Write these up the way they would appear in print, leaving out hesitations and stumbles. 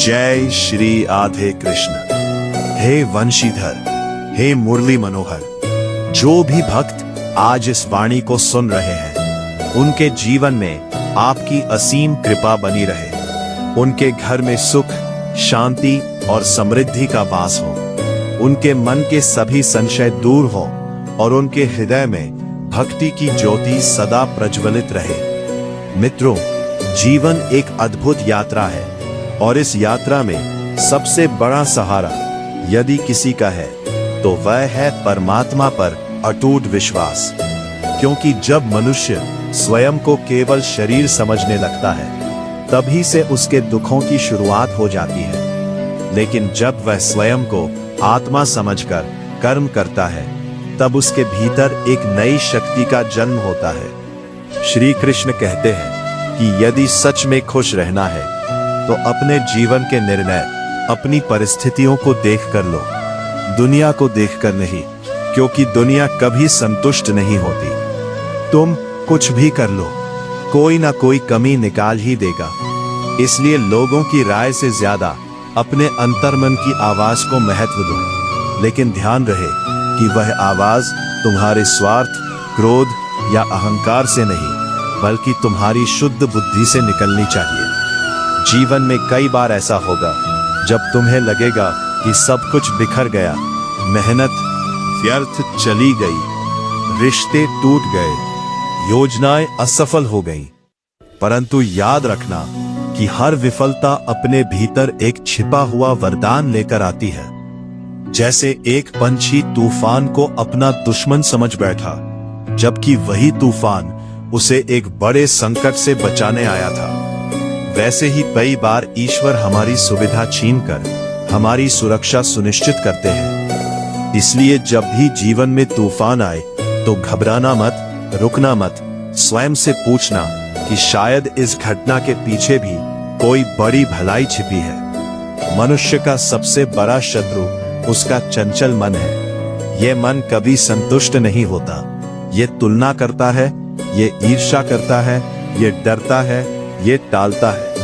जय श्री राधे कृष्ण। हे वंशीधर, हे मुरली मनोहर, जो भी भक्त आज इस वाणी को सुन रहे हैं, उनके जीवन में आपकी असीम कृपा बनी रहे। उनके घर में सुख, शांति और समृद्धि का वास हो। उनके मन के सभी संशय दूर हो और उनके हृदय में भक्ति की ज्योति सदा प्रज्वलित रहे। मित्रों, जीवन एक अद्भुत यात्रा है और इस यात्रा में सबसे बड़ा सहारा यदि किसी का है तो वह है परमात्मा पर अटूट विश्वास। क्योंकि जब मनुष्य स्वयं को केवल शरीर समझने लगता है, तभी से उसके दुखों की शुरुआत हो जाती है। लेकिन जब वह स्वयं को आत्मा समझकर कर्म करता है, तब उसके भीतर एक नई शक्ति का जन्म होता है। श्री कृष्ण कहते हैं कि यदि सच में खुश रहना है तो अपने जीवन के निर्णय अपनी परिस्थितियों को देखकर लो, दुनिया को देखकर नहीं, क्योंकि दुनिया कभी संतुष्ट नहीं होती। तुम कुछ भी कर लो, कोई ना कोई कमी निकाल ही देगा। इसलिए लोगों की राय से ज्यादा अपने अंतर्मन की आवाज को महत्व दो। लेकिन ध्यान रहे कि वह आवाज तुम्हारे स्वार्थ, क्रोध या अहंकार से नहीं, बल्कि तुम्हारी शुद्ध बुद्धि से निकलनी चाहिए। जीवन में कई बार ऐसा होगा जब तुम्हें लगेगा कि सब कुछ बिखर गया, मेहनत व्यर्थ चली गई, रिश्ते टूट गए, योजनाएं असफल हो गईं। परंतु याद रखना कि हर विफलता अपने भीतर एक छिपा हुआ वरदान लेकर आती है। जैसे एक पंछी तूफान को अपना दुश्मन समझ बैठा, जबकि वही तूफान उसे एक बड़े संकट से बचाने आया था। वैसे ही कई बार ईश्वर हमारी सुविधा छीनकर हमारी सुरक्षा सुनिश्चित करते हैं। इसलिए जब भी जीवन में तूफान आए तो घबराना मत, रुकना मत। स्वयं से पूछना कि शायद इस घटना के पीछे भी कोई बड़ी भलाई छिपी है। मनुष्य का सबसे बड़ा शत्रु उसका चंचल मन है। ये मन कभी संतुष्ट नहीं होता। ये तुलना करता है, ये ईर्ष्या करता है, ये डरता है, ये टालता है,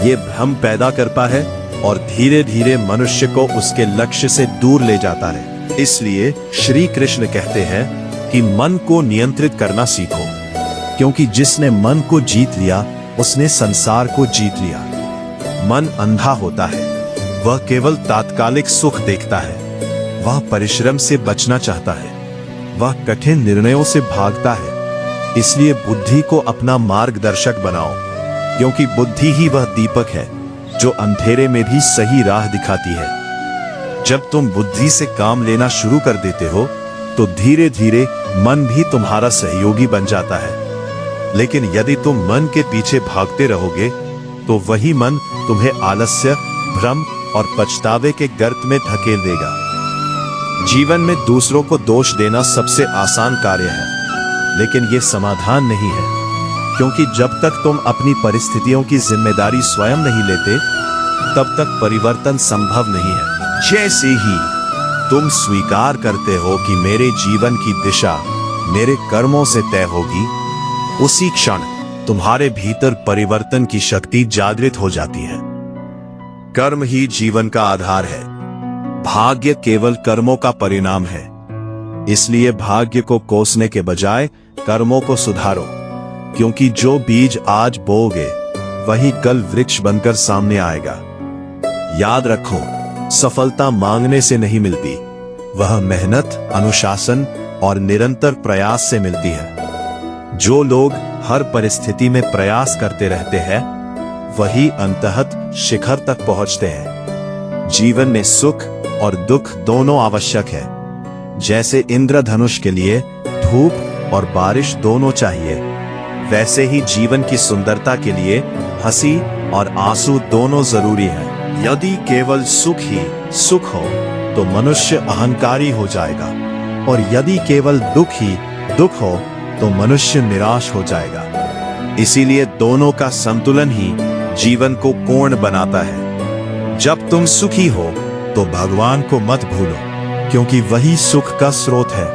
ये भ्रम पैदा करता है और धीरे धीरे मनुष्य को उसके लक्ष्य से दूर ले जाता है। इसलिए श्री कृष्ण कहते हैं कि मन को नियंत्रित करना सीखो, क्योंकि जिसने मन को जीत लिया उसने संसार को जीत लिया। मन अंधा होता है, वह केवल तात्कालिक सुख देखता है, वह परिश्रम से बचना चाहता है, वह कठिन निर्णयों से भागता है। इसलिए बुद्धि को अपना मार्गदर्शक बनाओ, क्योंकि बुद्धि ही वह दीपक है जो अंधेरे में भी सही राह दिखाती है। जब तुम बुद्धि से काम लेना शुरू कर देते हो तो धीरे धीरे मन भी तुम्हारा सहयोगी बन जाता है। लेकिन यदि तुम मन के पीछे भागते रहोगे तो वही मन तुम्हें आलस्य, भ्रम और पछतावे के गर्त में धकेल देगा। जीवन में दूसरों को दोष देना सबसे आसान कार्य है, लेकिन ये समाधान नहीं है, क्योंकि जब तक तुम अपनी परिस्थितियों की जिम्मेदारी स्वयं नहीं लेते, तब तक परिवर्तन संभव नहीं है। जैसे ही तुम स्वीकार करते हो कि मेरे जीवन की दिशा मेरे कर्मों से तय होगी, उसी क्षण तुम्हारे भीतर परिवर्तन की शक्ति जागृत हो जाती है। कर्म ही जीवन का आधार है। भाग्य केवल कर्मों का परिणाम है। इसलिए भाग्य को कोसने के बजाय कर्मों को सुधारो, क्योंकि जो बीज आज बोओगे वही कल वृक्ष बनकर सामने आएगा। याद रखो, सफलता मांगने से नहीं मिलती, वह मेहनत, अनुशासन और निरंतर प्रयास से मिलती है। जो लोग हर परिस्थिति में प्रयास करते रहते हैं, वही अंततः शिखर तक पहुंचते हैं। जीवन में सुख और दुख दोनों आवश्यक है। जैसे इंद्रधनुष के लिए धूप और बारिश दोनों चाहिए, वैसे ही जीवन की सुंदरता के लिए हंसी और आंसू दोनों जरूरी है। यदि केवल सुख ही सुख हो तो मनुष्य अहंकारी हो जाएगा, और यदि केवल दुख ही दुख हो तो मनुष्य निराश हो जाएगा। इसीलिए दोनों का संतुलन ही जीवन को पूर्ण बनाता है। जब तुम सुखी हो तो भगवान को मत भूलो, क्योंकि वही सुख का स्रोत है,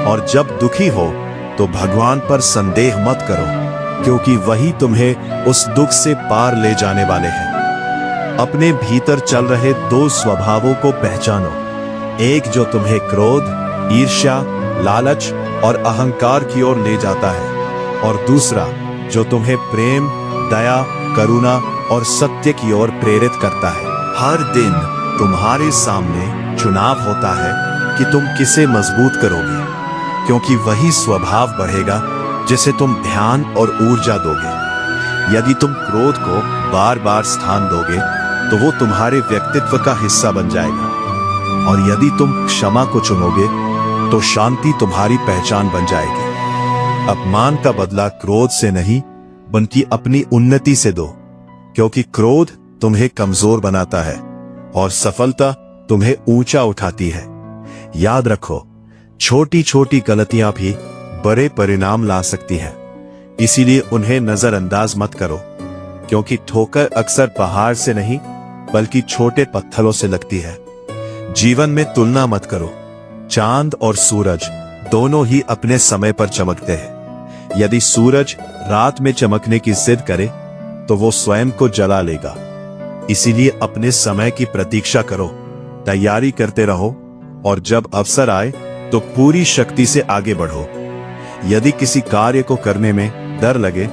और जब दुखी हो तो भगवान पर संदेह मत करो, क्योंकि वही तुम्हें उस दुख से पार ले जाने वाले हैं। अपने भीतर चल रहे दो स्वभावों को पहचानो, एक जो तुम्हें क्रोध, ईर्ष्या, लालच और अहंकार की ओर ले जाता है, और दूसरा जो तुम्हें प्रेम, दया, करुणा और सत्य की ओर प्रेरित करता है। हर दिन तुम्हारे सामने चुनाव होता है कि तुम किसे मजबूत करोगे, क्योंकि वही स्वभाव बढ़ेगा जिसे तुम ध्यान और ऊर्जा दोगे। यदि तुम क्रोध को बार बार स्थान दोगे तो वो तुम्हारे व्यक्तित्व का हिस्सा बन जाएगा, और यदि तुम क्षमा को चुनोगे तो शांति तुम्हारी पहचान बन जाएगी। अपमान का बदला क्रोध से नहीं बल्कि अपनी उन्नति से दो, क्योंकि क्रोध तुम्हें कमजोर बनाता है और सफलता तुम्हें ऊंचा उठाती है। याद रखो, छोटी छोटी गलतियां भी बड़े परिणाम ला सकती हैं, इसीलिए उन्हें नजरअंदाज मत करो, क्योंकि ठोकर अक्सर पहाड़ से नहीं बल्कि छोटे पत्थरों से लगती है। जीवन में तुलना मत करो, चांद और सूरज दोनों ही अपने समय पर चमकते हैं। यदि सूरज रात में चमकने की जिद करे तो वो स्वयं को जला लेगा। इसीलिए अपने समय की प्रतीक्षा करो, तैयारी करते रहो, और जब अवसर आए तो पूरी शक्ति से आगे बढ़ो। यदि किसी कार्य को करने में डर लगे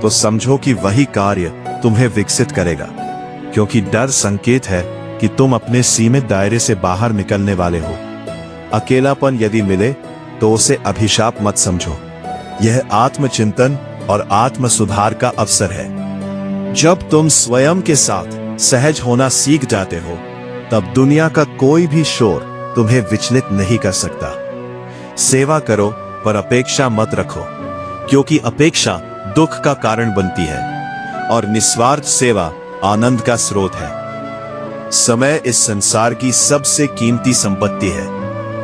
तो समझो कि वही कार्य तुम्हें विकसित करेगा, क्योंकि डर संकेत है कि तुम अपने सीमित दायरे से बाहर निकलने वाले हो। अकेलापन यदि मिले तो उसे अभिशाप मत समझो, यह आत्मचिंतन और आत्म सुधार का अवसर है। जब तुम स्वयं के साथ सहज होना सीख जाते हो तब दुनिया का कोई भी शोर तुम्हें विचलित नहीं कर सकता। सेवा करो पर अपेक्षा मत रखो, क्योंकि अपेक्षा दुख का कारण बनती है और निस्वार्थ सेवा आनंद का स्रोत है। समय इस संसार की सबसे कीमती संपत्ति है,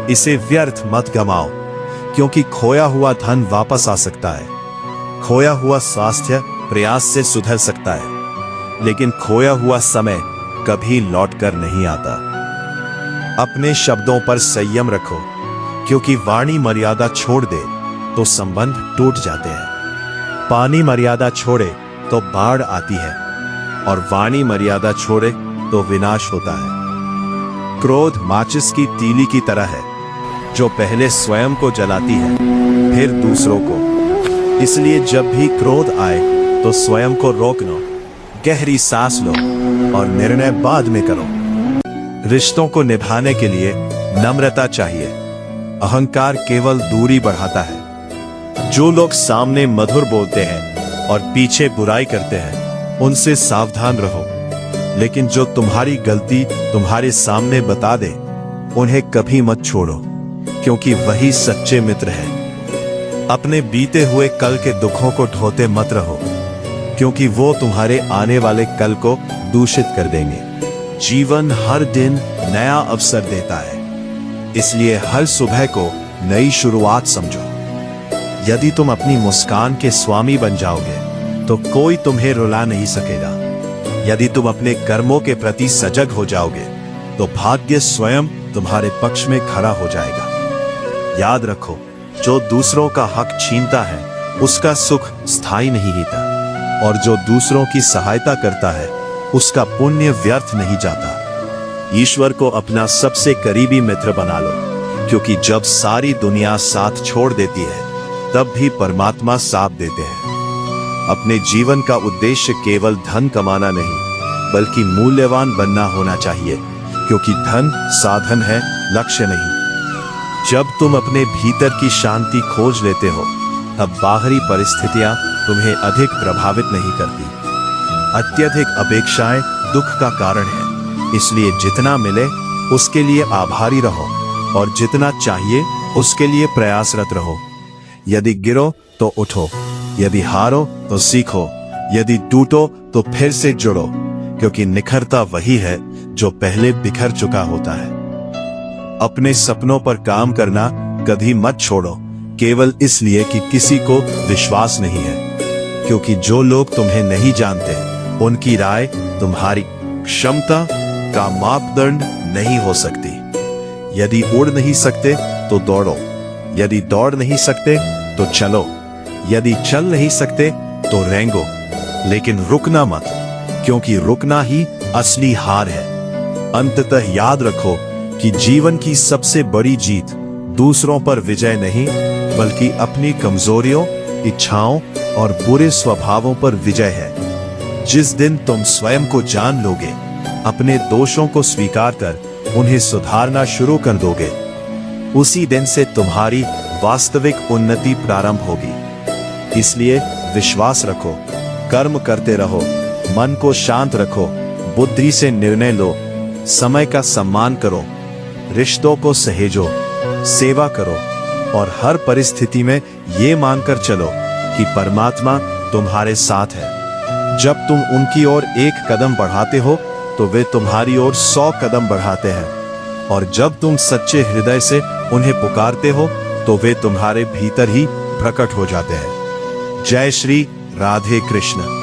इसे व्यर्थ मत गमाओ, क्योंकि खोया हुआ धन वापस आ सकता है, खोया हुआ स्वास्थ्य प्रयास से सुधर सकता है, लेकिन खोया हुआ समय कभी लौटकर नहीं आता। अपने शब्दों पर संयम रखो, क्योंकि वाणी मर्यादा छोड़ दे तो संबंध टूट जाते हैं। पानी मर्यादा छोड़े तो बाढ़ आती है, और वाणी मर्यादा छोड़े तो विनाश होता है। क्रोध माचिस की तीली की तरह है, जो पहले स्वयं को जलाती है फिर दूसरों को। इसलिए जब भी क्रोध आए तो स्वयं को रोक लो, गहरी सांस लो और निर्णय बाद में करो। रिश्तों को निभाने के लिए नम्रता चाहिए, अहंकार केवल दूरी बढ़ाता है। जो लोग सामने मधुर बोलते हैं और पीछे बुराई करते हैं उनसे सावधान रहो, लेकिन जो तुम्हारी गलती तुम्हारे सामने बता दे उन्हें कभी मत छोड़ो, क्योंकि वही सच्चे मित्र हैं। अपने बीते हुए कल के दुखों को ढोते मत रहो, क्योंकि वो तुम्हारे आने वाले कल को दूषित कर देंगे। जीवन हर दिन नया अवसर देता है, इसलिए हर सुबह को नई शुरुआत समझो। यदि तुम अपनी मुस्कान के स्वामी बन जाओगे तो कोई तुम्हें रुला नहीं सकेगा। यदि तुम अपने कर्मों के प्रति सजग हो जाओगे तो भाग्य स्वयं तुम्हारे पक्ष में खड़ा हो जाएगा। याद रखो, जो दूसरों का हक छीनता है उसका सुख स्थायी नहीं होता, और जो दूसरों की सहायता करता है उसका पुण्य व्यर्थ नहीं जाता। ईश्वर को अपना सबसे करीबी मित्र बना लो, क्योंकि जब सारी दुनिया साथ छोड़ देती है तब भी परमात्मा साथ देते हैं। अपने जीवन का उद्देश्य केवल धन कमाना नहीं बल्कि मूल्यवान बनना होना चाहिए, क्योंकि धन साधन है, लक्ष्य नहीं। जब तुम अपने भीतर की शांति खोज लेते हो तब बाहरी परिस्थितियां तुम्हें अधिक प्रभावित नहीं करती। अत्यधिक अपेक्षाएं दुख का कारण है, इसलिए जितना मिले उसके लिए आभारी रहो और जितना चाहिए उसके लिए प्रयासरत रहो। यदि गिरो तो उठो, यदि हारो तो सीखो, यदि टूटो तो फिर से जुड़ो, क्योंकि निखरता वही है जो पहले बिखर चुका होता है। अपने सपनों पर काम करना कभी मत छोड़ो, केवल इसलिए कि किसी को विश्वास नहीं है, क्योंकि जो लोग तुम्हें नहीं जानते उनकी राय तुम्हारी क्षमता का मापदंड नहीं हो सकती। यदि उड़ नहीं सकते तो दौड़ो, यदि दौड़ नहीं सकते तो चलो, यदि चल नहीं सकते तो रेंगो, लेकिन रुकना मत, क्योंकि रुकना ही असली हार है। अंततः याद रखो कि जीवन की सबसे बड़ी जीत दूसरों पर विजय नहीं, बल्कि अपनी कमजोरियों, इच्छाओं और बुरे स्वभावों पर विजय है। जिस दिन तुम स्वयं को जान लोगे, अपने दोषों को स्वीकार कर उन्हें सुधारना शुरू कर दोगे, उसी दिन से तुम्हारी वास्तविक उन्नति प्रारंभ होगी। इसलिए विश्वास रखो, कर्म करते रहो, मन को शांत रखो, बुद्धि से निर्णय लो, समय का सम्मान करो, रिश्तों को सहेजो, सेवा करो और हर परिस्थिति में ये मानकर चलो कि परमात्मा तुम्हारे साथ है। जब तुम उनकी ओर एक कदम बढ़ाते हो तो वे तुम्हारी ओर 100 कदम बढ़ाते हैं, और जब तुम सच्चे हृदय से उन्हें पुकारते हो तो वे तुम्हारे भीतर ही प्रकट हो जाते हैं। जय श्री राधे कृष्ण।